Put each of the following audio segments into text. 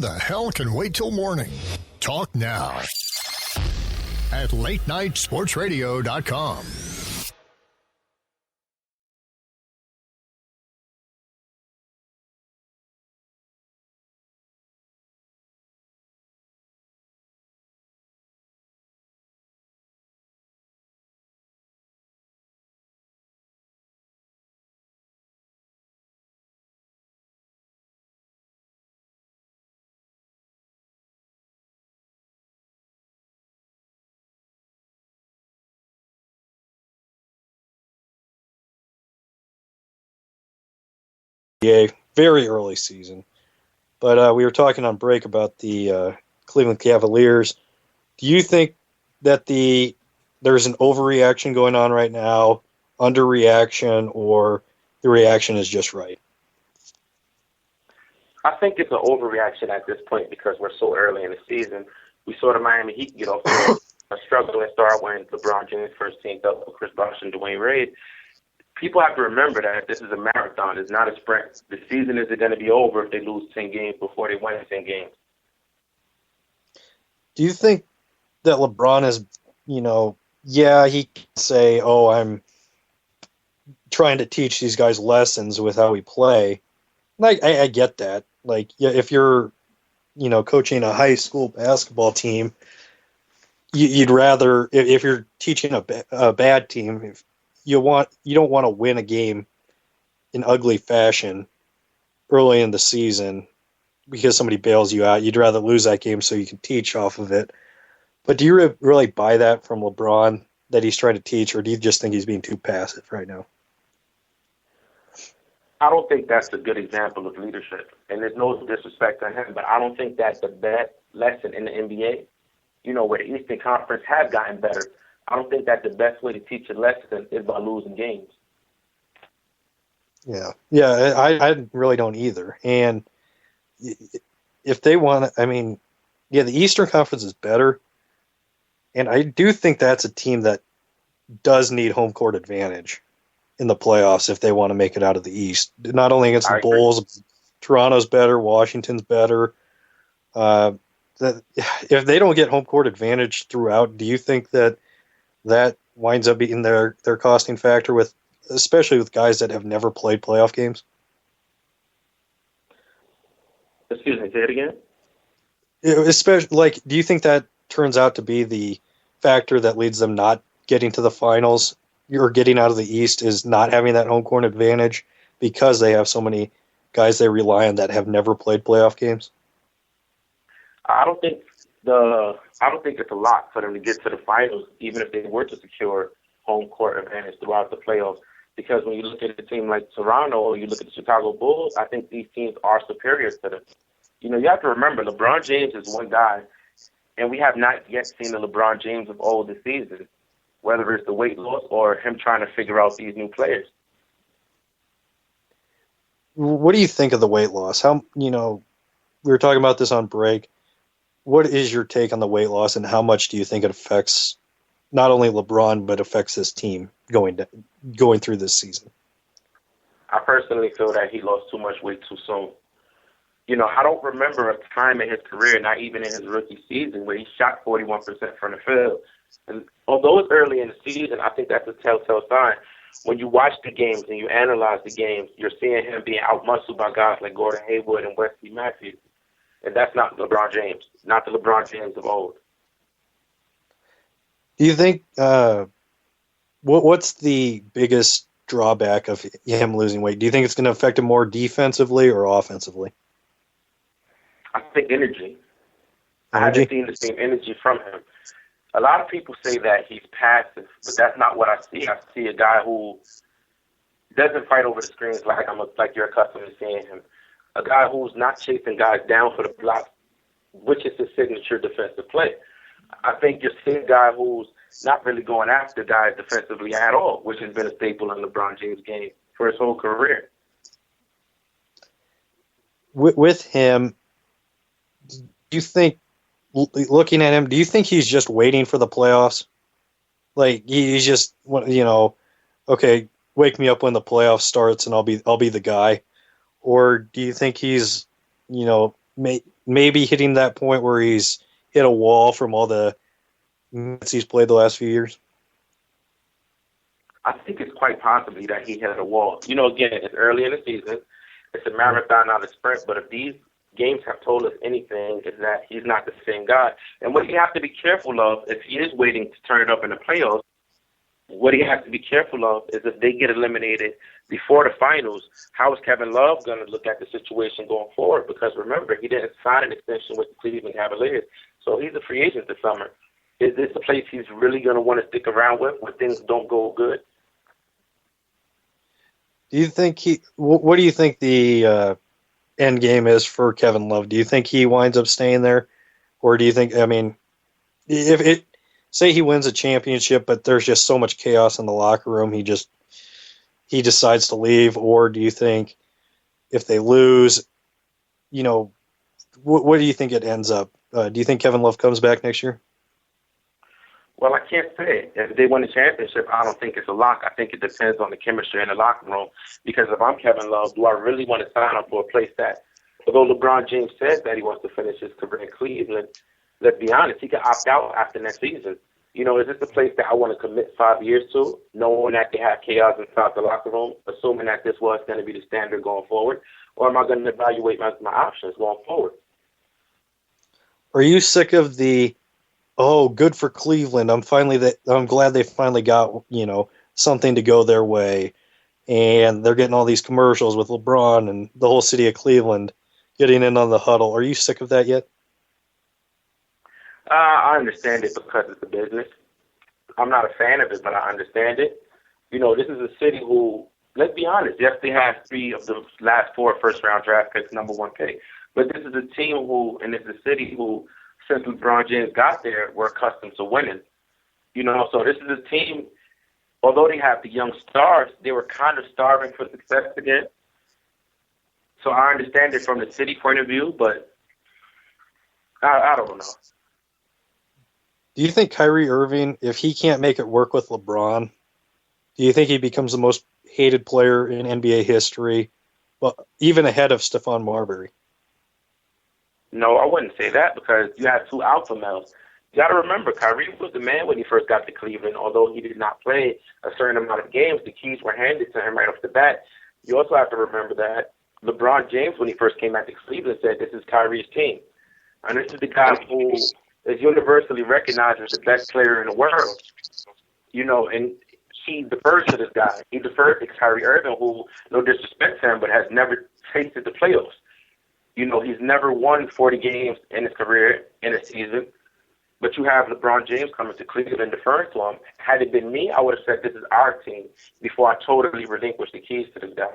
the hell can wait till morning? Talk now at latenightsportsradio.com. Very early season. But we were talking on break about the Cleveland Cavaliers. Do you think that there's an overreaction going on right now, underreaction, or the reaction is just right? I think it's an overreaction at this point because we're so early in the season. We saw the Miami Heat get off to a struggling start when LeBron James first teamed up with Chris Bosh and Dwayne Wade. People have to remember that this is a marathon. It's not a sprint. The season isn't going to be over if they lose 10 games before they win 10 games. Do you think that LeBron is, he can say, I'm trying to teach these guys lessons with how we play. And I get that. Like, yeah, if you're, coaching a high school basketball team, you'd rather, if you're teaching a bad team, you don't want to win a game in ugly fashion early in the season because somebody bails you out. You'd rather lose that game so you can teach off of it. But do you really buy that from LeBron, that he's trying to teach, or do you just think he's being too passive right now? I don't think that's a good example of leadership. And there's no disrespect to him, but I don't think that's the best lesson in the NBA. Where the Eastern Conference has gotten better. I don't think that the best way to teach a lesson is by losing games. Yeah, I really don't either. And if they want, the Eastern Conference is better, and I do think that's a team that does need home court advantage in the playoffs if they want to make it out of the East. Not only against the Bulls, Toronto's better, Washington's better. If they don't get home court advantage throughout, do you think that winds up being their costing factor, especially with guys that have never played playoff games? Excuse me, say it again? Especially, do you think that turns out to be the factor that leads them not getting to the finals or getting out of the East, is not having that home court advantage because they have so many guys they rely on that have never played playoff games? I don't think it's a lot for them to get to the finals, even if they were to secure home court advantage throughout the playoffs. Because when you look at a team like Toronto or you look at the Chicago Bulls, I think these teams are superior to them. You have to remember, LeBron James is one guy, and we have not yet seen the LeBron James of old this season, whether it's the weight loss or him trying to figure out these new players. What do you think of the weight loss? We were talking about this on break. What is your take on the weight loss, and how much do you think it affects not only LeBron but affects this team going through this season? I personally feel that he lost too much weight too soon. I don't remember a time in his career, not even in his rookie season, where he shot 41% from the field. And although it's early in the season, I think that's a telltale sign. When you watch the games and you analyze the games, you're seeing him being outmuscled by guys like Gordon Hayward and Wesley Matthews. And that's not LeBron James, not the LeBron James of old. Do you think what's the biggest drawback of him losing weight? Do you think it's going to affect him more defensively or offensively? I think energy. I haven't seen the same energy from him. A lot of people say that he's passive, but that's not what I see. I see a guy who doesn't fight over the screens like you're accustomed to seeing him. A guy who's not chasing guys down for the block, which is his signature defensive play. I think you're seeing a guy who's not really going after guys defensively at all, which has been a staple in LeBron James' game for his whole career. With him, do you think, looking at him, do you think he's just waiting for the playoffs? Like, he's just, okay, wake me up when the playoffs starts and I'll be the guy? Or do you think he's, maybe hitting that point where he's hit a wall from all the minutes he's played the last few years? I think it's quite possibly that he hit a wall. Again, it's early in the season. It's a marathon, not a sprint. But if these games have told us anything, is that he's not the same guy. And what you have to be careful of, if he is waiting to turn it up in the playoffs, what he has to be careful of is if they get eliminated before the finals, how is Kevin Love going to look at the situation going forward? Because remember, he didn't sign an extension with the Cleveland Cavaliers, so he's a free agent this summer. Is this a place he's really going to want to stick around with when things don't go good? Do you think what do you think the end game is for Kevin Love? Do you think he winds up staying there? Or do you think, if it, say he wins a championship, but there's just so much chaos in the locker room, he decides to leave? Or do you think if they lose, what do you think it ends up? Do you think Kevin Love comes back next year? Well, I can't say. If they win the championship, I don't think it's a lock. I think it depends on the chemistry in the locker room. Because if I'm Kevin Love, do I really want to sign up for a place that, although LeBron James says that he wants to finish his career in Cleveland, let's be honest, he could opt out after next season. Is this a place that I want to commit 5 years to, knowing that they have chaos inside the locker room, assuming that this was going to be the standard going forward? Or am I going to evaluate my options going forward? Are you sick of the, oh, good for Cleveland, I'm glad they finally got, something to go their way, and they're getting all these commercials with LeBron and the whole city of Cleveland getting in on the huddle? Are you sick of that yet? I understand it because it's a business. I'm not a fan of it, but I understand it. This is a city who, let's be honest, yes, they have 3 of the last 4 first-round draft picks, number 1 pick. But this is a team who, and it's a city who, since LeBron James got there, were accustomed to winning. So this is a team, although they have the young stars, they were kind of starving for success again. So I understand it from the city point of view, but I don't know. Do you think Kyrie Irving, if he can't make it work with LeBron, do you think he becomes the most hated player in NBA history, well, even ahead of Stephon Marbury? No, I wouldn't say that because you have 2 alpha males. You got to remember, Kyrie was the man when he first got to Cleveland. Although he did not play a certain amount of games, the keys were handed to him right off the bat. You also have to remember that LeBron James, when he first came out to Cleveland, said, this is Kyrie's team. And this is the guy who is universally recognized as the best player in the world. And he defers to this guy. He defers to Kyrie Irving, who, no disrespect to him, but has never tasted the playoffs. He's never won 40 games in his career in a season. But you have LeBron James coming to Cleveland deferring to him. Had it been me, I would have said this is our team before I totally relinquished the keys to this guy.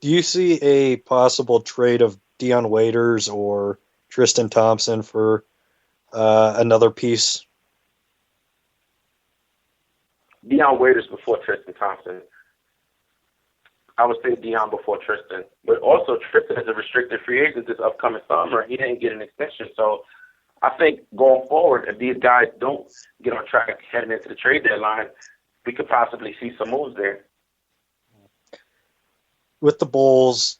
Do you see a possible trade of Dion Waiters or Tristan Thompson for another piece? Dion Waiters before Tristan Thompson. I would say Dion before Tristan. But also, Tristan is a restricted free agent this upcoming summer. He didn't get an extension. So I think going forward, if these guys don't get on track heading into the trade deadline, we could possibly see some moves there. With the Bulls,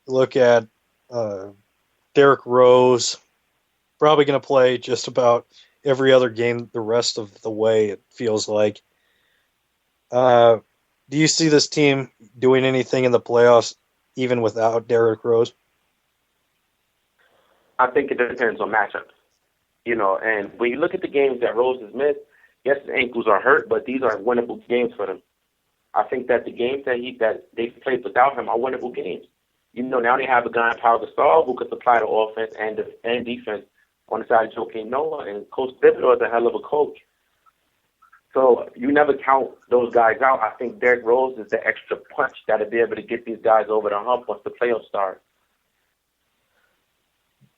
look at Derrick Rose, probably going to play just about every other game the rest of the way, it feels like. Do you see this team doing anything in the playoffs even without Derrick Rose? I think it depends on matchups. And when you look at the games that Rose has missed, yes, his ankles are hurt, but these are winnable games for them. I think that the games that they've played without him are winnable games. Now they have a guy in Pau Gasol who could supply the offense and defense on the side of Joakim Noah, and Coach Thibodeau is a hell of a coach. So you never count those guys out. I think Derrick Rose is the extra punch that'll be able to get these guys over the hump once the playoffs start.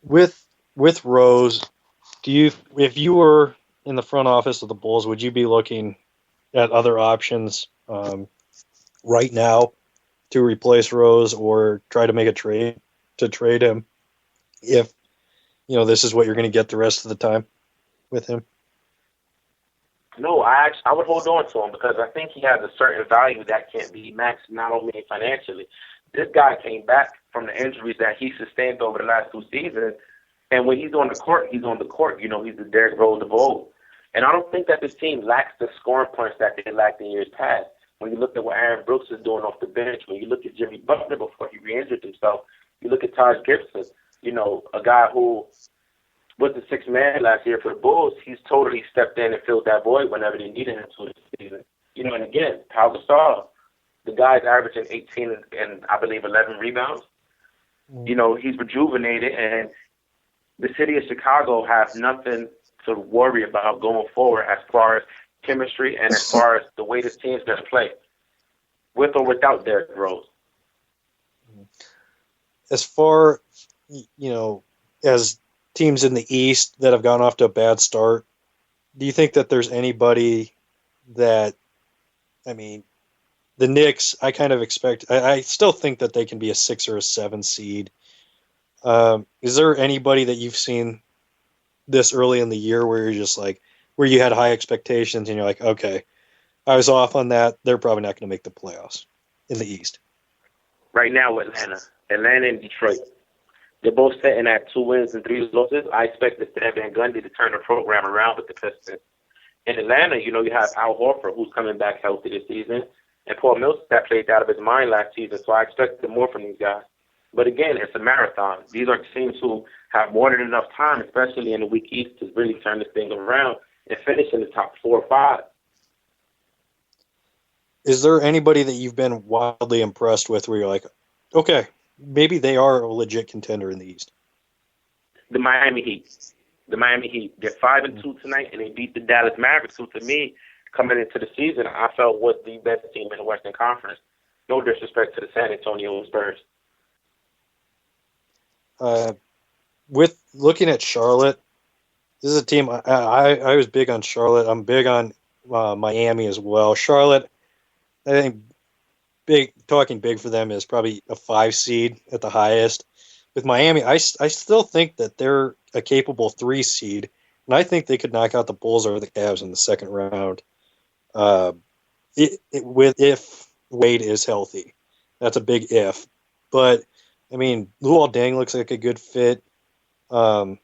With Rose, if you were in the front office of the Bulls, would you be looking at other options right now to replace Rose or try to make a trade to trade him if this is what you're going to get the rest of the time with him? No, I would hold on to him because I think he has a certain value that can't be matched, not only financially, This guy came back from the injuries that he sustained over the last 2 seasons, and when he's on the court, he's on the court. You know, he's the Derrick Rose of old. And I don't think that this team lacks the scoring points that they lacked in years past. When you look at what Aaron Brooks is doing off the bench, when you look at Jimmy Butler before he re-injured himself, you look at Taj Gibson, you know, a guy who was the sixth man last year for the Bulls. He's totally stepped in and filled that void whenever they needed him to this season. You know, and again, Pau Gasol, the guy's averaging 18 and I believe 11 rebounds. You know, he's rejuvenated, and the city of Chicago has nothing to worry about going forward as far as chemistry and as far as the way this team's going to play, with or without Derrick Rose. As far, you know, as teams in the East that have gone off to a bad start, do you think that there's anybody that, I mean, the Knicks, I kind of expect, I still think that they can be a 6 or a 7 seed. Is there anybody that you've seen this early in the year where you're just like, where you had high expectations and you're like, okay, I was off on that. They're probably not going to make the playoffs in the East? Right now, Atlanta and Detroit. They're both sitting at 2 wins and 3 losses. I expect the Stan Van Gundy to turn the program around with the Pistons. In Atlanta, you know, you have Al Horford, who's coming back healthy this season, and Paul Millsap played out of his mind last season, so I expect more from these guys. But again, it's a marathon. These are teams who have more than enough time, especially in the weak East, to really turn this thing around and finish in the top 4 or 5. Is there anybody that you've been wildly impressed with where you're like, okay, maybe they are a legit contender in the East? The Miami Heat. The Miami Heat. They're 5-2 tonight, and they beat the Dallas Mavericks, who to me, coming into the season, I felt was the best team in the Western Conference. No disrespect to the San Antonio Spurs. With looking at Charlotte, this is a team I was big on Charlotte. I'm big on Miami as well. Charlotte, I think talking big for them is probably a 5 seed at the highest. With Miami, I still think that they're a capable 3 seed, and I think they could knock out the Bulls or the Cavs in the second round. If Wade is healthy, that's a big if. But I mean, Luol Deng looks like a good fit. The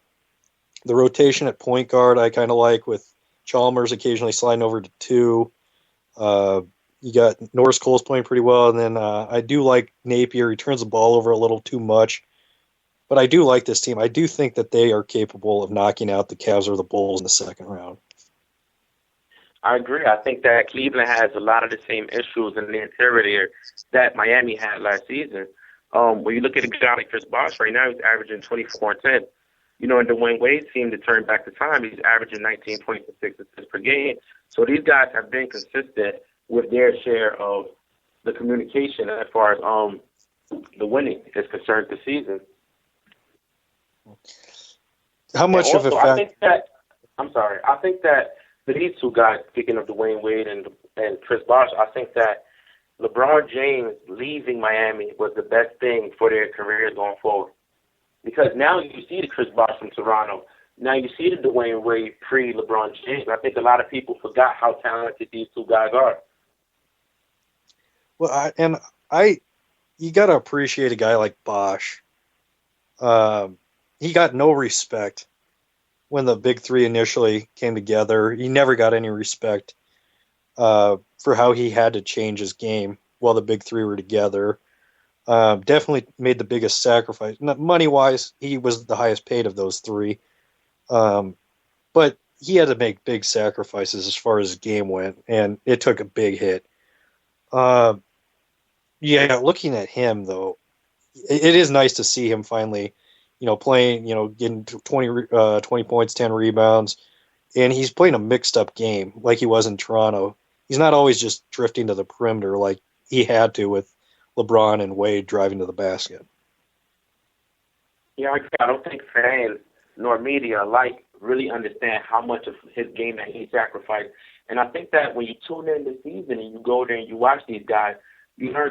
rotation at point guard I kind of like, with Chalmers occasionally sliding over to 2. You got Norris Cole's playing pretty well, and then I do like Napier. He turns the ball over a little too much. But I do like this team. I do think that they are capable of knocking out the Cavs or the Bulls in the second round. I agree. I think that Cleveland has a lot of the same issues in the interior that Miami had last season. When you look at a guy like Chris Bosh right now, he's averaging 24 and 10. You know, and Dwayne Wade seemed to turn back the time. He's averaging 19 points and 6 assists per game. So these guys have been consistent with their share of the communication as far as the winning is concerned this season. How much also, of a fact? I think that these two guys, speaking of Dwayne Wade and Chris Bosh, I think that LeBron James leaving Miami was the best thing for their careers going forward. Because now you see the Chris Bosh from Toronto. Now you see the Dwayne Wade pre-LeBron James. I think a lot of people forgot how talented these two guys are. Well, you got to appreciate a guy like Bosh. He got no respect when the big three initially came together. He never got any respect for how he had to change his game while the big three were together. Definitely made the biggest sacrifice. Money-wise, he was the highest paid of those three. But he had to make big sacrifices as far as his game went, and it took a big hit. Looking at him, though, it is nice to see him finally, playing, getting 20 points, 10 rebounds, and he's playing a mixed-up game like he was in Toronto. He's not always just drifting to the perimeter like he had to with LeBron and Wade driving to the basket. Yeah, I don't think fans nor media alike really understand how much of his game that he sacrificed. And I think that when you tune in this season and you go there and you watch these guys, you learn